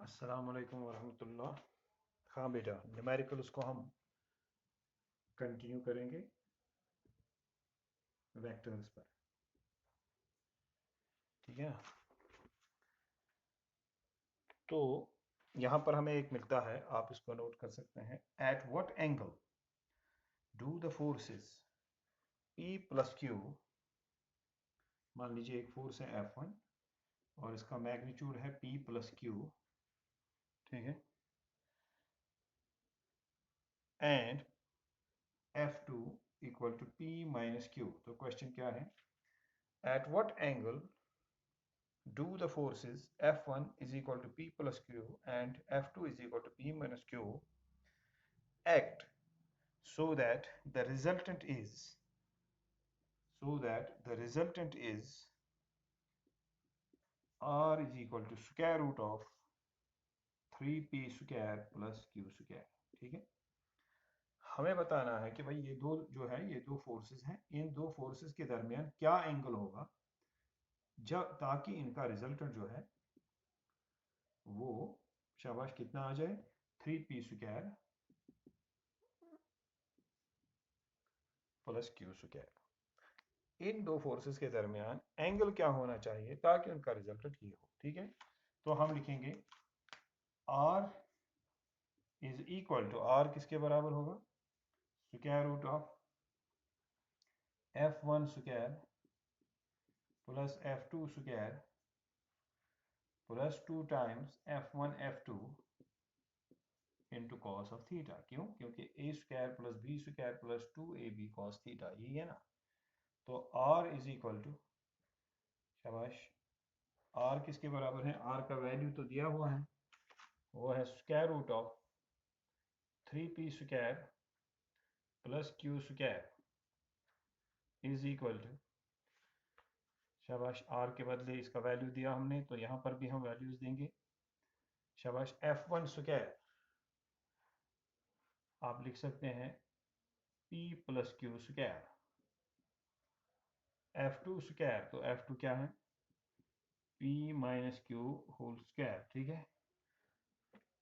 अस्सलाम वालेकुम वरहमतुल्लाह। हाँ बेटा, न्यूमेरिकल उसको हम कंटिन्यू करेंगे वेक्टर्स पर। ठीक है ना। तो यहाँ पर हमें एक मिलता है, आप इसको नोट कर सकते हैं। Eight what angle do the forces P plus Q, मान लीजिए एक फोर्स है F1 और इसका मैग्नीट्यूड है P प्लस Q। ठीक है। And F2 equal to P minus Q। तो क्वेश्चन क्या है, at what angle do the forces F1 is equal to P plus Q and F2 is equal to P minus Q act so that the resultant is R is equal to square root of 3P square plus Q square। ठीक है। हमें बताना है कि भाई ये दो जो है, ये दो फोर्सेस हैं, इन दो फोर्सेस के दरमियान क्या एंगल होगा जब ताकि इनका रिजल्टेंट जो है वो शाबाश कितना आ जाए, 3P square plus Q square. इन दो फोर्सेस के दरमियान एंगल क्या होना चाहिए ताकि उनका रिजल्टेंट ये हो। ठीक है। तो हम लिखेंगे R is equal to, R किसके बराबर होगा, square root of F1 square plus F2 square plus 2 times F1 F2 into cos of theta. क्यों? क्योंकि A square plus B square plus 2ab cos theta, यही है ना। तो R इज इक्वल टू, शाबाश, R किसके बराबर है, R का वैल्यू तो दिया हुआ है, वो है square root of 3P square plus Q square is equal to, शाबाश, R के बदले इसका वैल्यू दिया हमने तो यहाँ पर भी हम वैल्यूज देंगे। शाबाश, F1 स्क्वायर आप लिख सकते हैं P plus Q square, F2 square तो F2 क्या है, P minus Q whole square. ठीक है।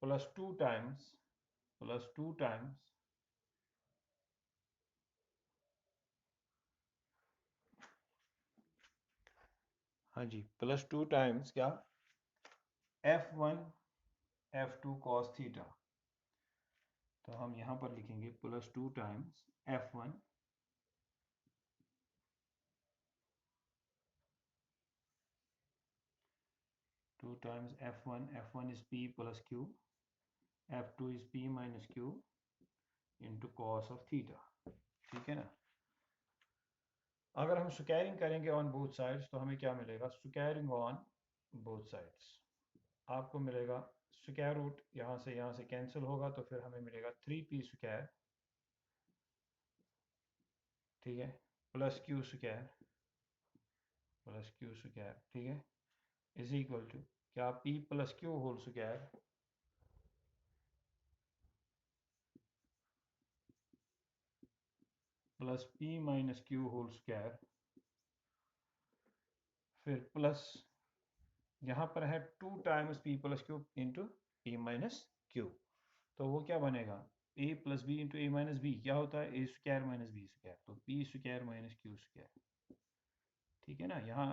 प्लस 2 टाइम्स हाँ जी, प्लस 2 टाइम्स क्या, F1 F2 cos थीटा। तो हम यहां पर लिखेंगे plus 2 times F1 F1 is P plus Q, F2 is P minus Q into cos of theta. ठीक है ना। अगर हम स्क्वायरिंग करेंगे ऑन बोथ साइड्स तो हमें क्या मिलेगा, स्क्वायरिंग ऑन बोथ साइड्स आपको मिलेगा स्क्वायर रूट, यहाँ से कैंसिल होगा तो फिर हमें मिलेगा 3P स्क्वायर, ठीक है, प्लस Q स्क्वायर ठीक है, इज इक्वल टू क्या, P plus Q whole square plus P minus Q whole square, फिर प्लस यहाँ पर है 2 times P plus Q into P minus Q। तो वो क्या बनेगा, A plus B into A minus B, क्या होता है A square minus B square, तो P square minus Q square. ठीक है ना। यहाँ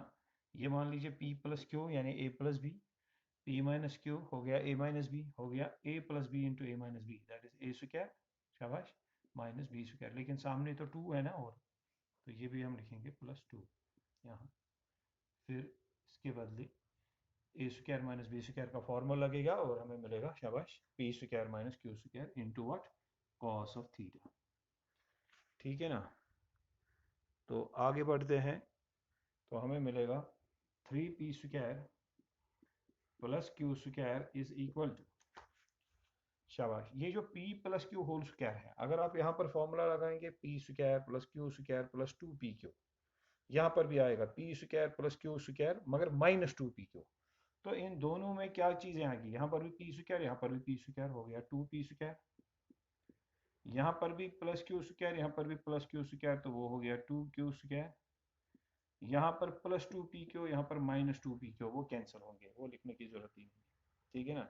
ये मान लीजिए P प्लस Q यानी A plus B, P minus Q हो गया A माइनस बी, हो गया A plus B into A minus B, that is A square, शाबाश, माइनस बी स्क्वायर। लेकिन सामने तो 2 है ना, और तो ये भी हम लिखेंगे प्लस 2 यहाँ। फिर इसके बदले ए स्क्वायर माइनस बी स्क्वायर का फॉर्मूला लगेगा और हमें मिलेगा, शाबाश, P square minus Q square into what, cos of theta. ठीक है ना। तो आगे बढ़ते हैं तो हमें मिलेगा 3P square plus Q square is equal to, शाबाश, ये जो P plus Q whole square है, अगर आप यहाँ पर फॉर्मूला लगाएंगे P square plus Q square plus 2PQ, यहाँ पर भी आएगा P square plus Q square मगर माइनस 2PQ। तो इन दोनों में क्या चीजें आएंगी, यहाँ पर भी P स्क्वायर, यहाँ पर भी P स्क्वायर, हो गया 2P स्क्वायर, यहाँ पर भी प्लस Q स्क्वायर, यहाँ पर भी प्लस Q स्क्वायर, तो वो हो गया 2Q स्क्वायर। यहाँ पर प्लस 2PQ, यहाँ पर माइनस 2PQ, वो कैंसिल होंगे, वो लिखने की जरूरत ही नहीं। ठीक है ना।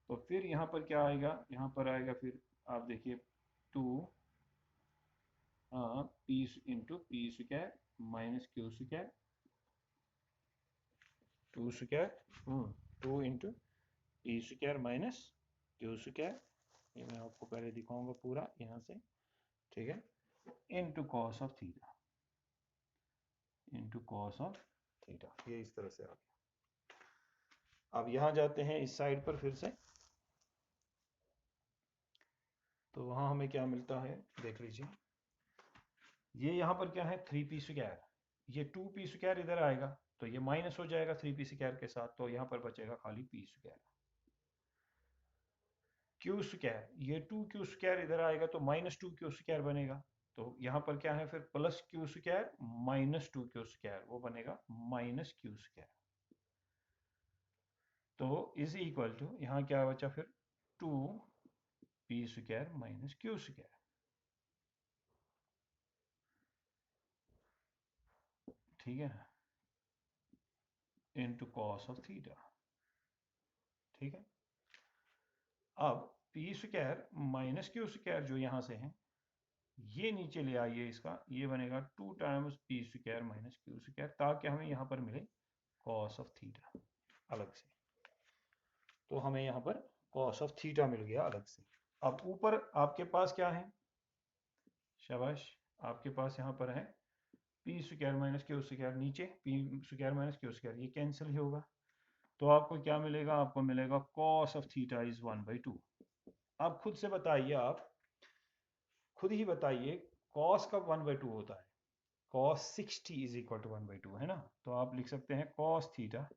तो फिर यहाँ पर क्या आएगा, यहाँ पर आएगा फिर आप देखिए 2 P into P square minus Q square 2 square 2 into P square minus Q square, ये मैं आपको पहले दिखाऊंगा पूरा यहाँ से, ठीक है, into cos of theta, into cos of theta, ये इस तरह से आ गया। अब यहाँ जाते हैं इस साइड पर फिर से, तो वहाँ हमें क्या मिलता है देख लीजिए, ये यहाँ पर क्या है 3p स्क्वायर, ये 2p स्क्वायर इधर आएगा तो ये माइनस हो जाएगा 3p स्क्वायर के साथ, तो यहाँ पर बचेगा खाली p स्क्वायर। क्यू स्क्वायर, ये 2q स्क्वायर इधर आएगा तो माइनस 2q स्क्वायर बनेगा, तो यहाँ पर क्या है फिर plus q square minus 2q square, वो बनेगा माइनस q स्क्वायर। तो इज इक्वल टू यहाँ क्या बचा फिर 2p square minus q square, ठीक है, इंटू कॉस ऑफ थीटा, ठीक है। अब P square minus Q square जो यहाँ से है ये नीचे ले आइए, इसका ये बनेगा 2 times P square minus Q square, ताकि हमें यहाँ पर मिले कॉस ऑफ थीटा अलग से, तो हमें यहाँ पर कॉस ऑफ थीटा मिल गया अलग से। अब ऊपर आपके पास क्या है, शाबाश, आपके पास यहाँ पर है P square minus Q square, नीचे P square minus Q square, ये कैंसिल ही होगा, तो आपको क्या मिलेगा, आपको मिलेगा कॉस ऑफ थीटा इज 1/2। आप खुद से बताइए, आप खुद ही बताइए, कॉस का 1/2 होता है, कॉस 60 इज इक्वल टू 1/2 है ना, तो आप लिख सकते हैं cos theta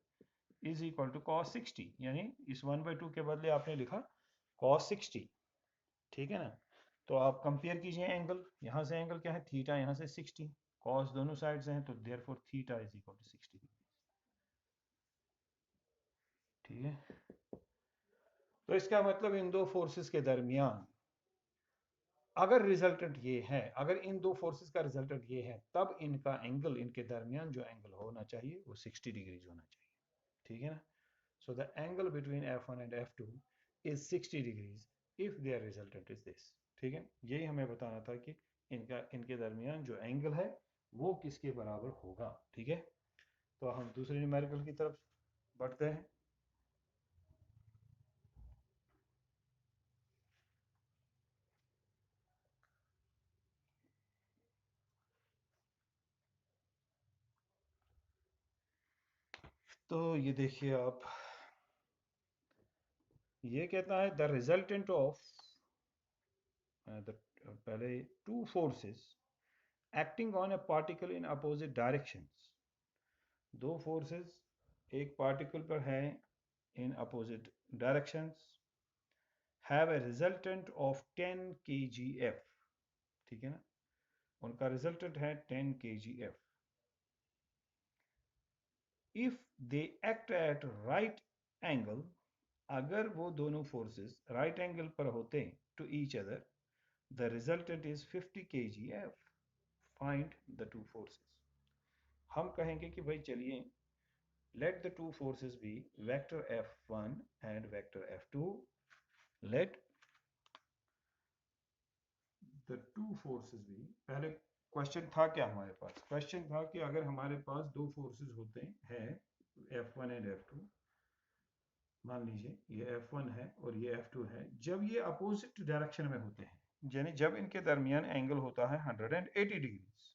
is equal to cos 60, यानी इस 1/2 के बदले आपने लिखा कॉस 60, ठीक है ना। तो आप कंपेयर कीजिए एंगल, यहाँ से एंगल क्या है थीटा, यहाँ से 60, कॉस दोनों साइड से हैं तो therefore theta is equal to 60, ठीक है। तो इसका मतलब इन दो फोर्सेस के दरमियान अगर रिजल्टेंट ये है, अगर इन दो फोर्सेस का रिजल्टेंट ये है, तब इनका एंगल, इनके दरमियान जो एंगल होना चाहिए वो 60 डिग्रीज होना चाहिए, ठीक है ना। So the angle between F1 and F2 is 60 degrees if their resultant is this, ठीक है। यही हमें बताना था कि इनके दरमियान जो एंगल है वो किसके बराबर होगा, ठीक है। तो हम दूसरे न्यूमेरिकल की तरफ बढ़ते हैं। तो ये देखिए आप, ये कहता है द रिजल्टेंट ऑफ पहले two forces acting on A particle in opposite directions, दो फोर्सेस एक पार्टिकल पर हैं in opposite directions, have a resultant of 10 kgf, ठीक है ना, उनका रिजल्टेंट है 10 kgf। If they act at right angle, अगर वो दोनों फोर्सेस राइट एंगल पर होते to each other, the resultant is 50 kgf, find the two forces. हम कहेंगे कि भाई चलिए, let the two forces be vector F1 and vector F2, let the two forces be, पहले क्वेश्चन था क्या हमारे पास, क्वेश्चन था कि अगर हमारे पास दो फोर्सेस होते हैं F1 एंड F2, मान लीजिए ये F1 है और ये F2 है, जब ये अपोजिट डायरेक्शन में होते हैं, यानी जब इनके दरमियान एंगल होता है 180 डिग्रीज,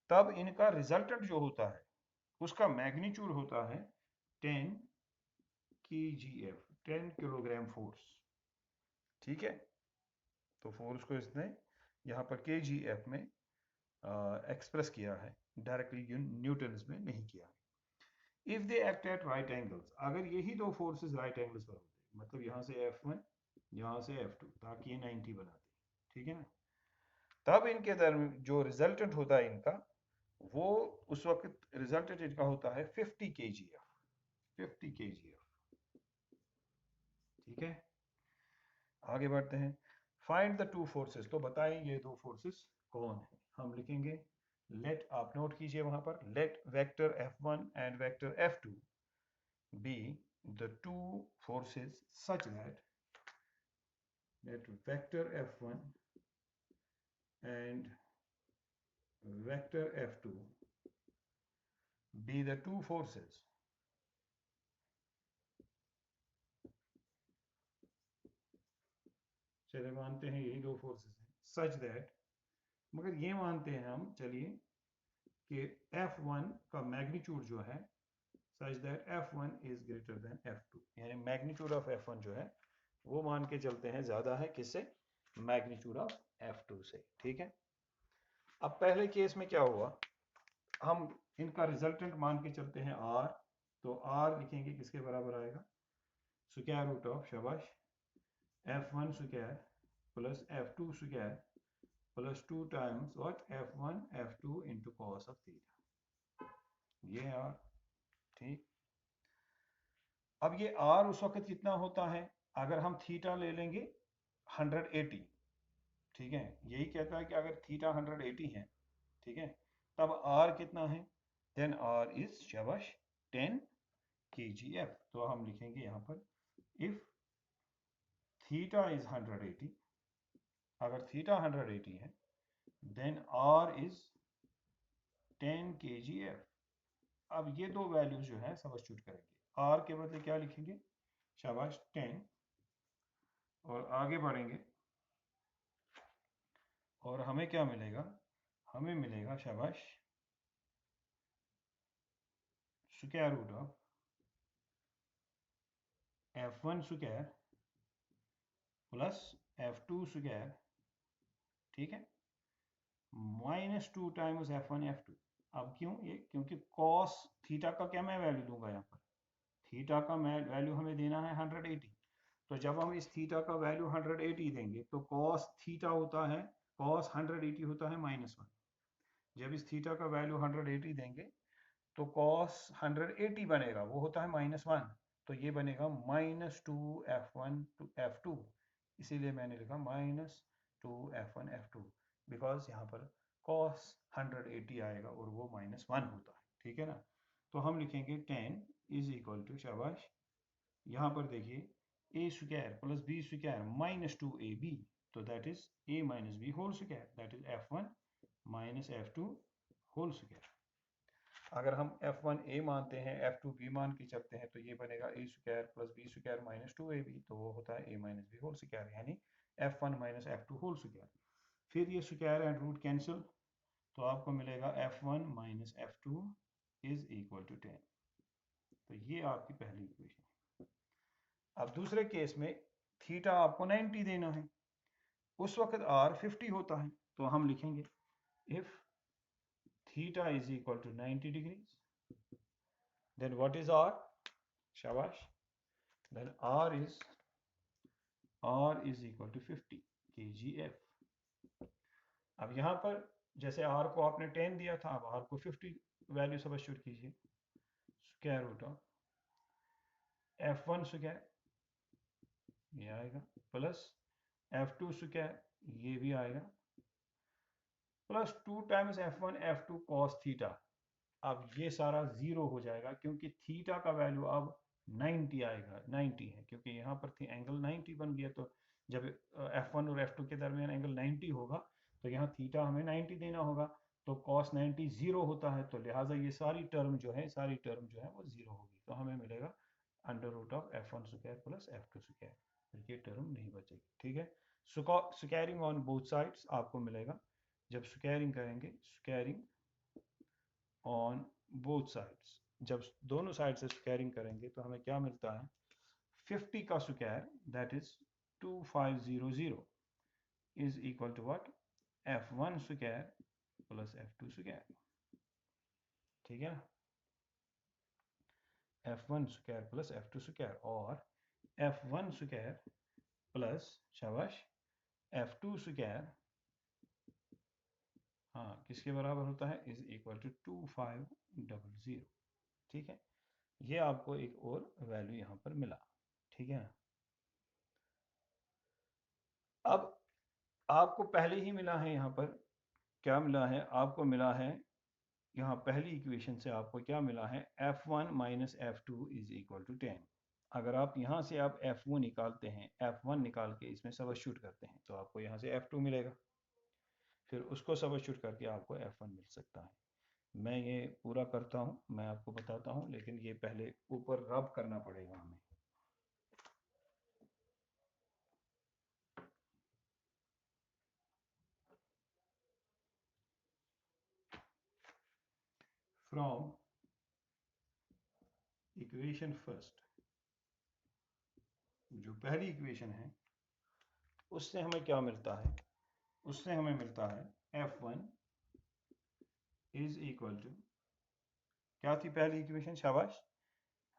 तब इनका रिजल्टेंट जो होता है उसका मैग्नीट्यूड होता है 10 kgf, 10 किलोग्राम फोर्स, ठीक है। तो फोर्स को इसने यहाँ पर kgf में एक्सप्रेस किया है, डायरेक्टली न्यूटन्स में नहीं किया। If they act at right angles, अगर यही दो फोर्सेस राइट एंगल्स पर होते, मतलब यहाँ से F1 यहाँ से F2, ताकि ये 90 बनाते, ठीक है ना, तब इनके दरमियान जो रिजल्टेंट होता है इनका, वो उस वक्त रिजल्टेंट इनका होता है 50 kgf, 50 kgf, ठीक है। आगे बढ़ते हैं, फाइंड द टू फोर्सेस, तो बताएं ये दो फोर्सेस कौन है। हम लिखेंगे लेट, आप नोट कीजिए वहां पर, let vector F1 and vector F2 be the two forces such that vector F1 and vector F2 be the two forces चलिए मानते हैं यही दो फोर्सेस हैं सच दैट, मगर ये मानते हैं हम चलिए कि F1 का मैग्नीट्यूड जो है such that F1 is greater than F2, यानी मैग्नीट्यूड ऑफ F1 जो है वो मान के चलते हैं ज्यादा है किससे, मैग्नीट्यूड ऑफ F2 से। ठीक है, अब पहले केस में क्या हुआ, हम इनका रिजल्टेंट मान के चलते हैं R, तो R लिखेंगे किसके बराबर आएगा, स्क्वायर रूट ऑफ शाबाश F1 square plus F2 square plus 2 times what F1 F2 into cos of theta, ये है R। ठीक, अब ये R उस वक्त कितना होता है अगर हम थीटा ले लेंगे 180, ठीक है, यही कहता है कि अगर थीटा 180 है, ठीक है, तब R कितना है, देन R इज शाबाश 10 kgf। तो हम लिखेंगे यहाँ पर इफ थीटा इज 180, अगर थीटा 180 है देन R इज 10 kgf। अब ये दो वैल्यूज जो है सब्स्टिट्यूट करेंगे, R के बदले क्या लिखेंगे, शाबाश 10, और आगे बढ़ेंगे और हमें क्या मिलेगा, हमें मिलेगा शाबाश square root of F1 square plus F2 square, ठीक है, माइनस 2 टाइम्स F1 F2। अब क्यों ये, क्योंकि कॉस थीटा का क्या मैं वैल्यू दूंगा यहाँ पर, थीटा का मैं वैल्यू हमें देना है 180, तो जब हम इस थीटा का वैल्यू 180 देंगे तो कॉस थीटा होता है, कॉस 180 होता है -1, जब इस थीटा का वैल्यू 180 देंगे तो कॉस 180 बनेगा, वो होता है -1, तो ये बनेगा -2F1 टू F2, इसीलिए मैंने लिखा -2F1 F2, बिकॉज यहाँ पर कॉस 180 आएगा और वो -1 होता है। ठीक है ना, तो हम लिखेंगे 10 इज इक्वल टू शाबाश, यहाँ पर देखिए A square plus B square -2AB, तो that is a minus B whole square, that is F1 minus F2 whole square. अगर हम F1 a मानते हैं F2 b मान के चलते हैं तो ये बनेगा a square plus B square -2AB, तो वो होता है a minus B whole square, यानी F1 minus F2 whole square. फिर ये स्क्वायर एंड रूट कैंसिल, तो आपको मिलेगा F1 minus F2 is equal to 10, तो ये आपकी पहली इक्वेशन। अब दूसरे केस में थीटा आपको 90 देना है, उस वक्त R 50 होता है, तो हम लिखेंगे if theta is equal to 90 degrees, then what is R, shabash, then R is equal to 50 kgf। अब यहाँ पर जैसे R को आपने 10 दिया था, अब R को 50 वैल्यू सब्स्टिट्यूट कीजिए, square root of F1 square ये आएगा प्लस F2 स्क्वायर ये भी आएगा plus 2 times F1 F2 cos theta. अब ये सारा जीरो हो जाएगा क्योंकि थीटा का वैल्यू अब 90 आएगा, 90 है क्योंकि यहाँ पर थी एंगल 90 बन गया, तो जब F1 और F2 के दरमियान एंगल 90 होगा तो यहाँ थीटा हमें 90 देना होगा, तो cos 90 जीरो होता है, तो लिहाजा ये सारी टर्म जो है वो जीरो होगी, तो हमें मिलेगा under root of F1 square plus F2 square, ये टर्म नहीं बचेगी। ठीक है, स्क्वायरिंग ऑन बोथ साइड्स आपको मिलेगा, जब स्क्वायरिंग करेंगे, स्क्वायरिंग ऑन बोथ साइड्स, जब दोनों साइड से स्क्वायरिंग करेंगे तो हमें क्या मिलता है, 50 का square that is 2500 is equal to what, F1 square plus F2 square. ठीक है, F1 square plus F2 square, और F1 स्क्वायर प्लस शाबाश F2 स्क्वायर, हाँ किसके बराबर होता है, इज इक्वल टू 2500। ठीक है, ये आपको एक और वैल्यू यहाँ पर मिला। ठीक है, अब आपको पहले ही मिला है, यहाँ पर क्या मिला है आपको, मिला है यहाँ पहली इक्वेशन से आपको क्या मिला है, F1 minus F2 is equal to 10, अगर आप यहाँ से आप F1 निकालते हैं, F1 निकाल के इसमें सबस्टिट्यूट करते हैं तो आपको यहाँ से F2 मिलेगा, फिर उसको सबस्टिट्यूट करके आपको F1 मिल सकता है। मैं ये पूरा करता हूँ, मैं आपको बताता हूँ, लेकिन ये पहले ऊपर रब करना पड़ेगा हमें। फ्रॉम इक्वेशन फर्स्ट, जो पहली इक्वेशन है उससे हमें क्या मिलता है, उससे हमें मिलता है F1 इज इक्वल टू, क्या थी पहली इक्वेशन, शाबाश,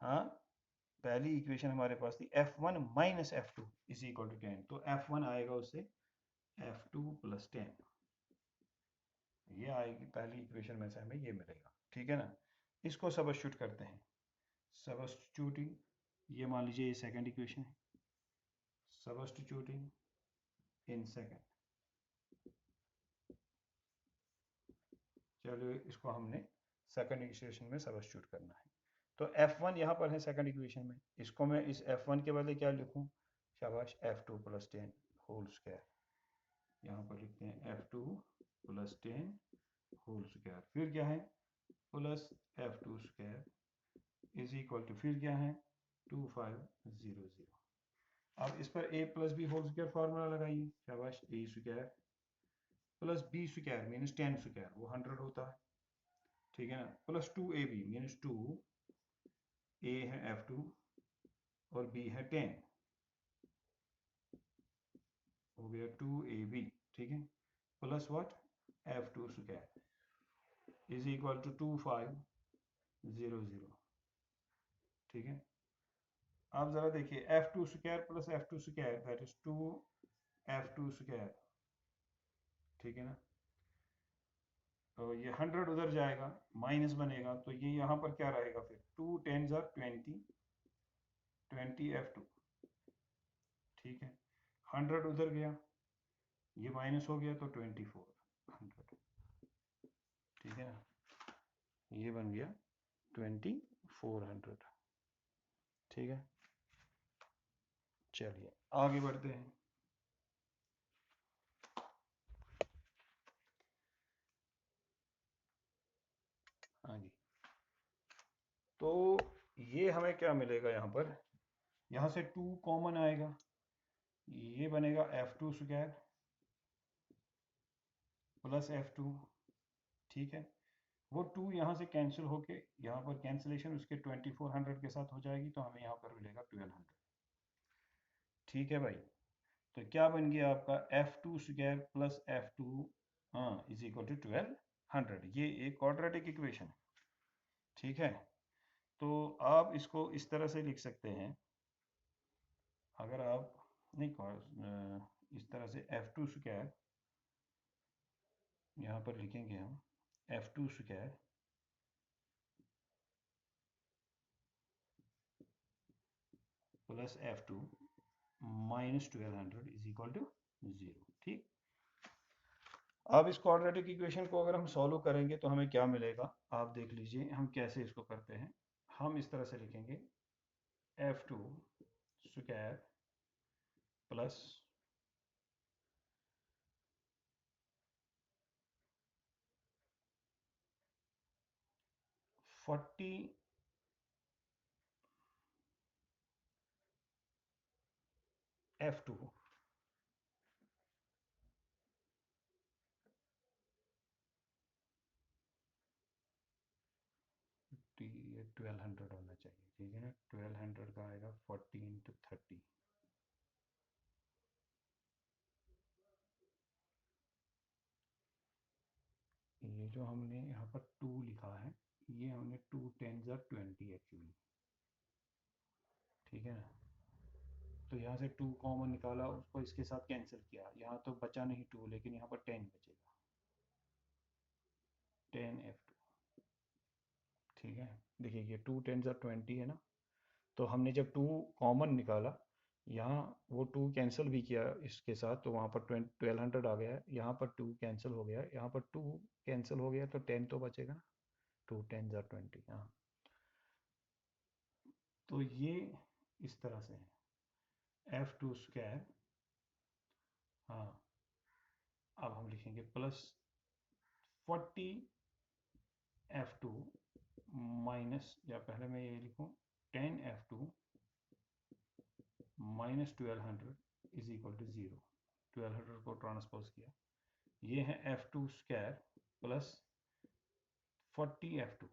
हाँ, पहली इक्वेशन हमारे पास थी F1 minus F2 is equal to 10, तो F1 आएगा उससे F2 प्लस 10, ये आएगी पहली इक्वेशन में से हमें ये मिलेगा, ठीक है ना। इसको सबस्टिट्यूट करते हैं, सबस्टिट्यूटिंग, ये मान लीजिए ये सेकंड इक्वेशन है, सबस्टिट्यूटिंग इन सेकंड, चलो इसको हमने सेकंड इक्वेशन में सबस्टिट्यूट करना है। तो F1 यहाँ पर है सेकंड इक्वेशन में, इसको मैं इस F1 के बदले क्या लिखूँ, शाबाश, F2 प्लस 10 होल स्क्वायर, यहाँ पर लिखते हैं F2 प्लस 10 होल स्क्वायर, फिर क्या है plus F2 square is equal to, फिर क्या है 2500। अब इस पर a plus B whole square formula लगाइए, शाबाश, a square plus b square minus 10 square, वो 100 होता है, ठीक है ना, प्लस 2ab मीनस 2, a है F2 और b है 10, हो गया 2ab, ठीक है, plus what F2 square is equal to 2500, ठीक है। आप जरा देखिए F2 square plus F2 square that is 2F2 square, ठीक है ना, तो ये 100 उधर जाएगा, माइनस बनेगा, तो ये यहाँ पर क्या रहेगा फिर 2 10 20 20F2, ठीक है, 100 उधर गया, ये माइनस हो गया तो 2400, ठीक है ना, ये बन गया 2400, ठीक है। चलिए आगे बढ़ते हैं। हाँ जी, तो ये हमें क्या मिलेगा यहाँ पर, यहाँ से 2 कॉमन आएगा, ये बनेगा F2 स्क्वायर प्लस F2, ठीक है, वो 2 यहाँ से कैंसिल होके यहाँ पर कैंसिलेशन उसके 2400 के साथ हो जाएगी, तो हमें यहाँ पर मिलेगा 1200, ठीक है भाई। तो क्या बन गया आपका F2 स्क्वायर प्लस F2 हाँ इज इक्वल टू 1200, ये एक क्वाड्रेटिक इक्वेशन है, ठीक है। तो आप इसको इस तरह से लिख सकते हैं, अगर आप नहीं इस तरह से F2 स्क्वायर यहाँ पर लिखेंगे हम, F2 square plus F2 minus 1200 is equal to 0, ठीक। अब इस क्वाड्रेटिक इक्वेशन को अगर हम सॉल्व करेंगे तो हमें क्या मिलेगा, आप देख लीजिए हम कैसे इसको करते हैं। हम इस तरह से लिखेंगे F2 square plus forty F2 ये 1200 होना चाहिए, ठीक है ना, 1200 का आएगा 40 इंटू 30, ये जो हमने यहाँ पर 2 लिखा है, ये हमने 2 10 20 एक्चुअली, ठीक है ना, तो यहाँ से 2 कॉमन निकाला, उसको इसके साथ कैंसिल किया, यहाँ तो बचा नहीं 2, लेकिन यहाँ पर 10 बचेगा, 10F2, ठीक है। देखिए ये 2 10 20 है ना, तो हमने जब 2 कॉमन निकाला, यहाँ वो 2 कैंसिल भी किया इसके साथ, तो वहाँ पर 1200 आ गया है, यहाँ पर 2 कैंसिल हो गया, यहाँ पर 2 कैंसिल हो गया, तो 10 तो बचेगा ना, 2 10 20, हाँ, तो ये इस तरह से है f2 स्क्वायर। हाँ, अब हम लिखेंगे प्लस 40 f2 माइनस, या पहले मैं ये लिखूं 10 f2 minus 1200 is equal to 0। 1200 को ट्रांसपोज किया, ये है f2 square plus 40 f2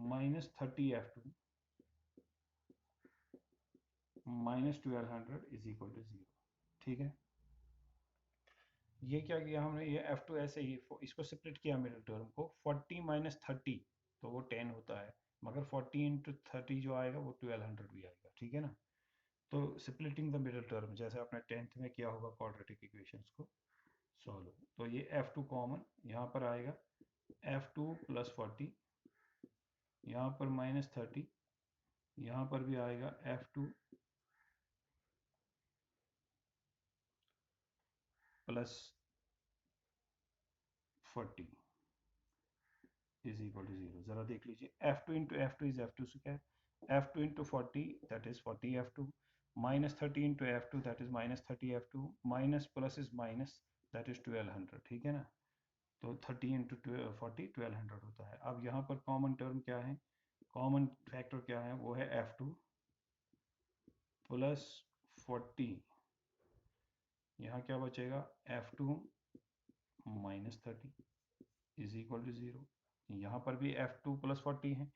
minus 30 f2 minus 1200 is equal to 0। ठीक है, ये क्या किया हमने, ये f2 ऐसे ही इसको स्प्लिट किया मिडिल टर्म को, 40 माइनस 30 तो वो 10 होता है, मगर 40 इंटू 30 जो आएगा वो 1200 भी आएगा। ठीक है ना, तो स्प्लिटिंग द मिडिल टर्म जैसे आपने 10th में किया होगा क्वाड्रेटिक इक्वेशंस को सॉल्व, तो ये f2 कॉमन यहाँ पर आएगा, f2 प्लस 40, यहाँ पर माइनस 30, यहाँ पर भी आएगा f2 plus 40 is equal to 0। जरा देख लीजिए, f2 into f2 is f2 square, f2 into 40 that is 40 f2, minus 30 into f2 that is minus 30 f2, minus plus is minus that is 1200। ठीक है ना, तो 30 इंटू 40 1200 होता है। अब यहाँ पर कॉमन टर्म क्या है, कॉमन फैक्टर क्या है, वो है f2 प्लस 40, यहाँ क्या बचेगा f2 minus 30 is equal to 0। यहाँ पर भी f2 प्लस 40 है,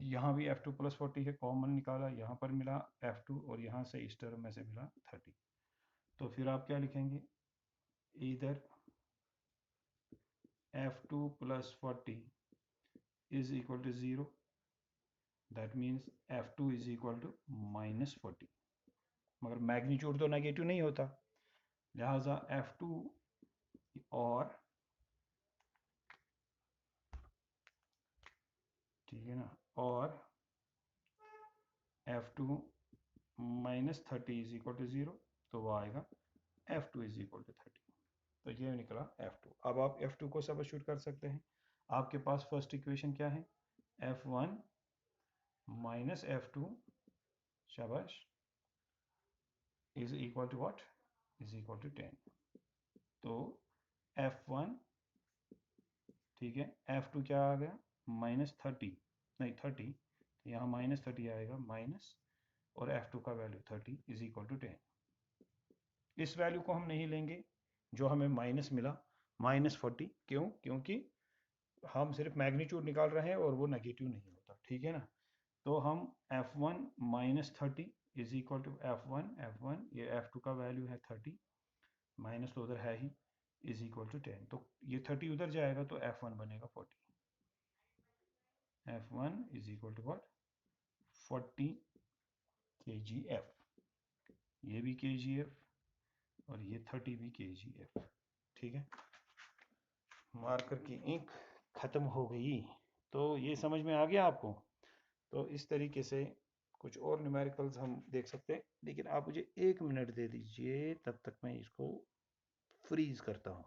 यहाँ भी f2 प्लस 40 है, कॉमन निकाला, यहाँ पर मिला f2 और यहाँ से इस टर्म में से मिला 30। तो फिर आप क्या लिखेंगे, इधर f2 plus 40 is equal to 0, that means f2 is equal to minus 40, मगर मैग्नीट्यूड तो नेगेटिव नहीं होता, लिहाजा f2 और, ठीक है ना, और f2 minus 30 is equal to 0, तो वो आएगा f2 इज इक्वल टू 30। तो ये निकला f2। अब आप f2 को सब्स्टिट्यूट कर सकते हैं। आपके पास फर्स्ट इक्वेशन क्या है, f1 माइनस f2 शाबाश is equal to what, is equal to 10। तो f1, ठीक है, f2 क्या आ गया माइनस 30, नहीं 30, तो यहाँ माइनस 30 आएगा माइनस, और f2 का वैल्यू 30 इज इक्वल टू 10। इस वैल्यू को हम नहीं लेंगे जो हमें माइनस मिला, माइनस 40, क्यों, क्योंकि हम सिर्फ मैग्नीट्यूड निकाल रहे हैं और वो नेगेटिव नहीं होता। ठीक है ना, तो हम f1 minus 30 is equal to f1 ये f2 का वैल्यू है 30, माइनस तो उधर है ही, इज इक्वल टू 10, तो ये 30 उधर जाएगा तो f1 बनेगा 40, f1 is equal to what 40 kgf, ये भी kgf और ये 30 भी kgf। ठीक है, मार्कर की इंक खत्म हो गई, तो ये समझ में आ गया आपको। तो इस तरीके से कुछ और न्यूमेरिकल्स हम देख सकते हैं, लेकिन आप मुझे 1 मिनट दे दीजिए, तब तक मैं इसको फ्रीज करता हूँ।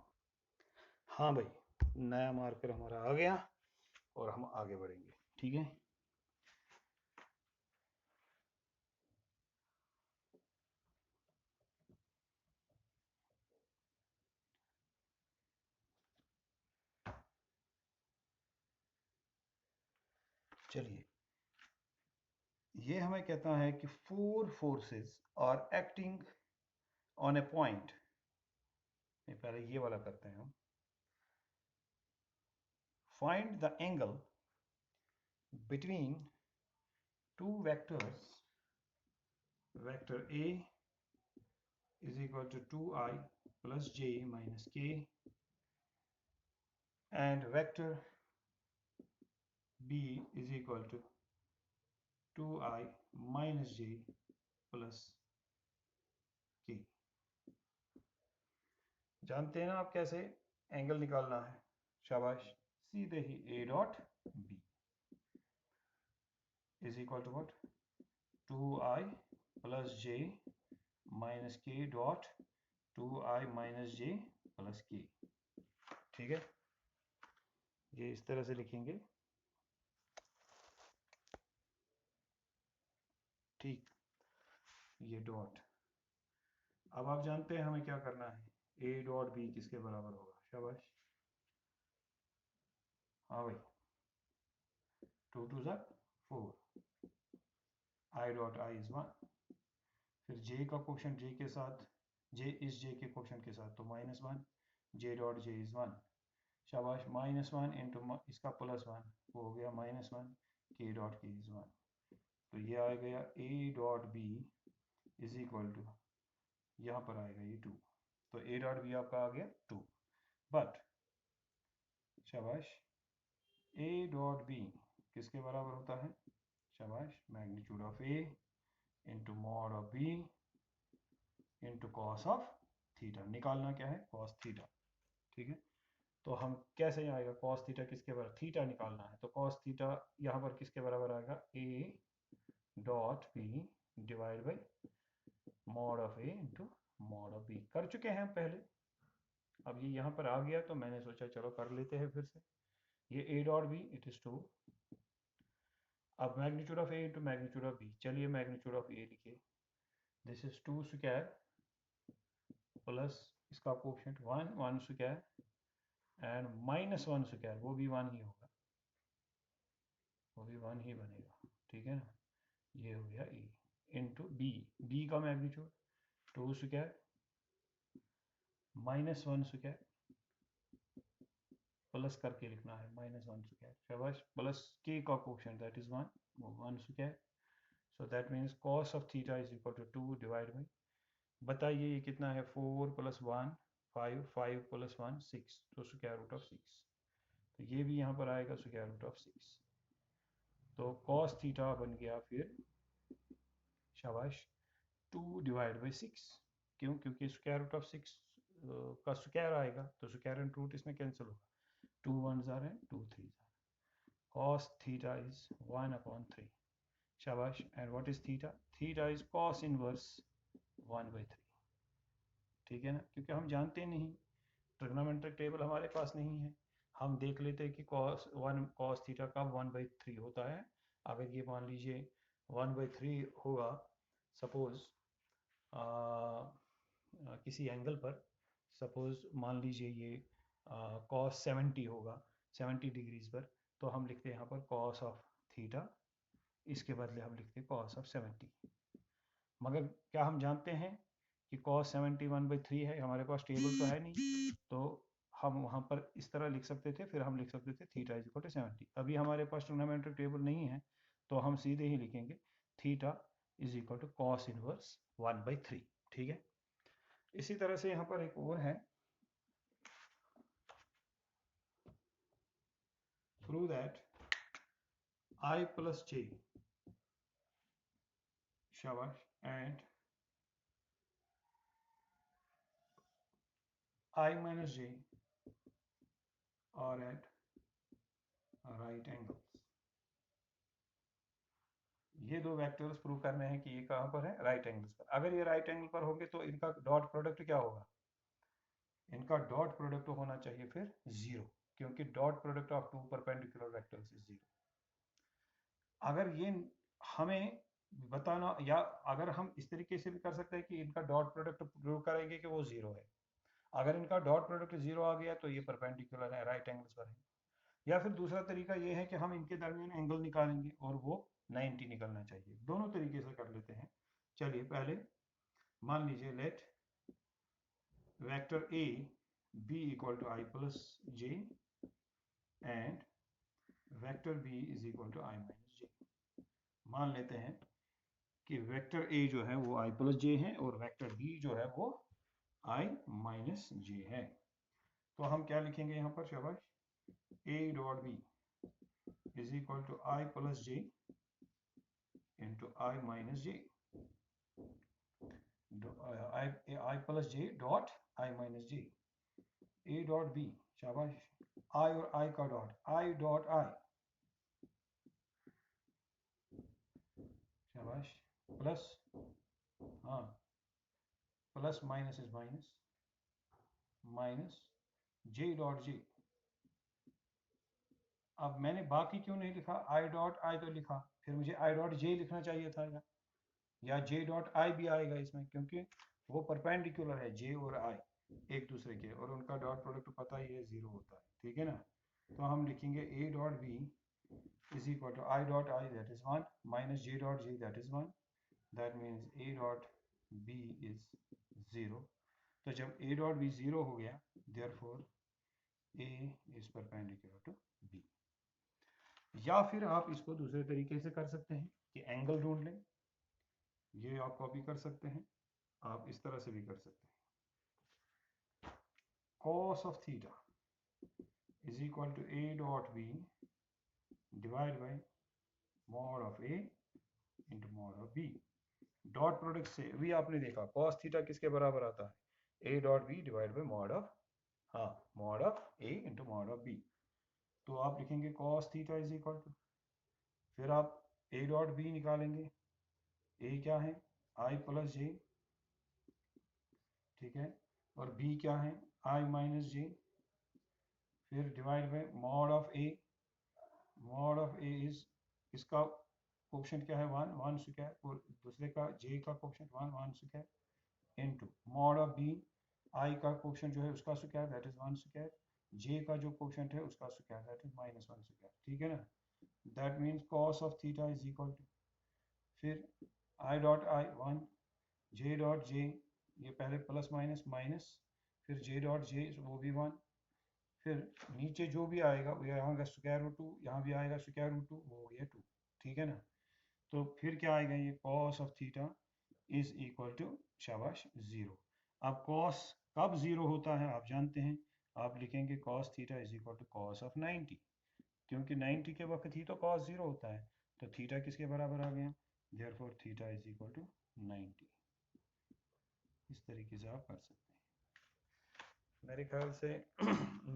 हाँ भाई, नया मार्कर हमारा आ गया और हम आगे बढ़ेंगे। ठीक है, चलिए, ये हमें कहता है कि 4 forces are acting on a point, पहले ये वाला करते हैं हम, find the angle between two vectors, vector A is equal to 2i plus j minus k, and vector B is equal to 2i minus j plus k। जानते हैं ना आप कैसे एंगल निकालना है, शाबाश, सीधे ही A dot B is equal to what 2i plus j minus k dot 2i minus j plus k। ठीक है, ये इस तरह से लिखेंगे, ठीक, ये डॉट। अब आप जानते हैं हमें क्या करना है, ए डॉट बी किसके बराबर होगा, शाबाश, हाँ भाई, 2 2 ज़ा 4, आई डॉट आई इज 1, फिर जे का कोशेंट जे के साथ, जे इस जे के कोशेंट के साथ तो -1, जे डॉट जे इज 1, शाबाश, -1 इंटू इसका +1 वो हो गया -1, के डॉट के इज 1, तो ये आ गया A dot B is equal to, यहाँ पर आएगा ये 2, तो ए डॉट बी आपका आ गया 2, बट शाबाश ए डॉट बी किसके बराबर होता है, शाबाश, magnitude of A into mod of B into cos of theta, निकालना क्या है, कॉस थीटा, ठीक है। तो हम कैसे आएगा कॉस थीटा किसके बराबर, थीटा निकालना है, तो कॉस थीटा यहाँ पर किसके बराबर आएगा, A dot B divide by mod of A into mod of B, कर चुके हैं हम पहले, अब ये यहाँ पर आ गया तो मैंने सोचा चलो कर लेते हैं फिर से, ये A dot B it is 2, अब magnitude of A into magnitude of B, चलिए मैग्नीट्यूड ऑफ ए लिखिए, दिस इज 2 स्क्वायर प्लस इसका कोएफिशिएंट 1 1 स्क्वायर एंड -1 स्क्वायर, वो भी 1 ही होगा, वो भी 1 ही बनेगा, ठीक है ना, ये हो गया ए इंटू बी, बी का मैग्नीट्यूड 2 स्क्वायर -1 स्क्वायर, प्लस करके लिखना है -1 स्क्वायर, शाबाश, प्लस के का कोएफिशिएंट दैट इज 1, वो 1 square, so that means cos of theta is equal to 2 divide by, बताइए ये कितना है, 4 + 1 5, 5 + 1 6, तो स्क्वायर रूट ऑफ 6, तो ये भी यहाँ पर आएगा स्क्वायर रूट ऑफ 6, तो कॉस थीटा बन गया फिर, शाबाश, 2 डिवाइड बाई 6, क्यों, क्योंकि स्क्वायर रूट ऑफ 6 का स्क्वायर आएगा तो स्क्वायर एंड रूट इसमें कैंसिल होगा, 2 1s are and 2 3s are, cos theta is 1/3, शाबाश, and what is theta, theta is cos inverse 1/3, ठीक है ना, क्योंकि हम जानते नहीं, ट्रिग्नोमेट्रिक टेबल हमारे पास नहीं है, हम देख लेते हैं कि cos थीटा कब 1/3 होता है, अगर ये मान लीजिए 1/3 होगा, सपोज किसी एंगल पर, सपोज मान लीजिए ये cos 70 होगा 70 डिग्रीज पर, तो हम लिखते हैं यहाँ पर cos ऑफ थीटा, इसके बदले हम लिखते हैं cos ऑफ 70, मगर क्या हम जानते हैं कि cos 70 1/3 है, हमारे पास टेबल तो है नहीं, तो हम वहाँ पर इस तरह लिख सकते थे, फिर हम लिख सकते थे थीटा इज इक्वल टू 70, अभी हमारे पास ट्रिग्नोमेट्रिक टेबल नहीं है, तो हम सीधे ही लिखेंगे theta is equal to cos inverse 1/3, ठीक है। इसी तरह से यहाँ पर एक और है, prove that I plus j, shabash, and I minus j are at right angles, ये दो वेक्टर्स प्रूव करने हैं कि ये कहाँ पर है, राइट एंगल्स पर, अगर ये राइट एंगल पर होंगे तो इनका डॉट प्रोडक्ट क्या होगा, इनका डॉट प्रोडक्ट होना चाहिए फिर 0, क्योंकि dot product of 2 perpendicular vectors is 0, अगर ये हमें बताना, या अगर हम इस तरीके से भी कर सकते हैं कि इनका डॉट प्रोडक्ट प्रूव करेंगे कि वो 0 है, अगर इनका डॉट प्रोडक्ट 0 आ गया तो ये परपेंडिकुलर है, राइट एंगल्स पर है, या फिर दूसरा तरीका ये है कि हम इनके दरमियान एंगल निकालेंगे और वो 90 निकलना चाहिए, दोनों तरीके से कर लेते हैं, चलिए पहले मान लीजिए let vector A B equal to I plus J and vector B is equal to I minus J, मान लेते हैं कि वेक्टर ए जो है वो आई प्लस जे है और वेक्टर बी जो है वो आई माइनस जे है, तो हम क्या लिखेंगे यहाँ पर, शाबाश, a dot B is equal to I plus j into i minus j, i plus j dot i minus j, a dot b, शाबाश, आई और आई का डॉट, आई डॉट आई, शाबाश, प्लस, हाँ, plus minus is minus, minus j dot जे, अब मैंने बाकी क्यों नहीं लिखा, आई डॉट आई तो लिखा, फिर मुझे आई डॉट जे लिखना चाहिए था, या जे डॉट आई भी आएगा इसमें, क्योंकि वो परपेंडिकुलर है जे और आई एक दूसरे के, और उनका डॉट प्रोडक्ट पता ही है 0 होता है, ठीक है ना। तो हम लिखेंगे a dot B is equal to i dot i that is 1 minus j dot j that is 1, that means a dot B is 0। तो जब ए डॉट बी 0 हो गया, therefore a is perpendicular to b. या फिर आप इसको दूसरे तरीके से कर सकते हैं कि एंगल ढूंढ लें, ये आप कॉपी कर सकते हैं, आप इस तरह से भी कर सकते हैं। cos of theta is equal to a dot b divided by mod of a into mod of b। Dot product से भी आपने देखा cos थीटा किसके बराबर आता है, a dot b divide by mod of, हाँ, mod of a into mod of b। तो आप लिखेंगे cos theta is equal to, फिर आप a डॉट b निकालेंगे, a क्या है i प्लस जे, ठीक है, और b क्या है i माइनस जे, फिर divide by mod of a, mod of a is, इसका कोएफिशिएंट क्या है 1 1 स्क्वायर, और दूसरे का j का coefficient 1 1 square into mod of b, i का कोएफिशिएंट जो है उसका square that is 1 square, j का जो कोएफिशिएंट है उसका स्क्वायर दैट इज -1 स्क्वायर, ठीक है ना। That means cos of theta is equal to, फिर i dot i 1, j dot j, ये पहले प्लस माइनस माइनस, फिर j डॉट j वो भी 1, फिर नीचे जो भी आएगा वो यहाँ का स्क्वायर रूट 2, यहाँ भी आएगा स्क्वायर रूट 2, वो हो गया 2, ठीक है ना। तो फिर क्या आएगा, ये cos of theta is equal to, शाबाश, 0। अब cos कब 0 होता है आप जानते हैं, आप लिखेंगे cos theta is equal to cos of 90, क्योंकि 90 के वक्त ही तो cos 0 होता है, तो थीटा किसके बराबर आ गया, therefore theta is equal to 90। इस तरीके से आप कर सकते हैं मेरे ख्याल से।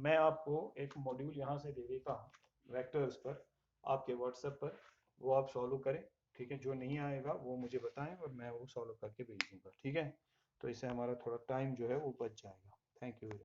मैं आपको एक मॉड्यूल यहाँ से दे देता हूँ वेक्टर्स पर, आपके व्हाट्सएप पर, वो आप सॉल्व करें, ठीक है। जो नहीं आएगा वो मुझे बताएं और मैं वो सॉल्व करके भेज दूँगा, ठीक है। तो इससे हमारा थोड़ा टाइम जो है वो बच जाएगा। Thank you.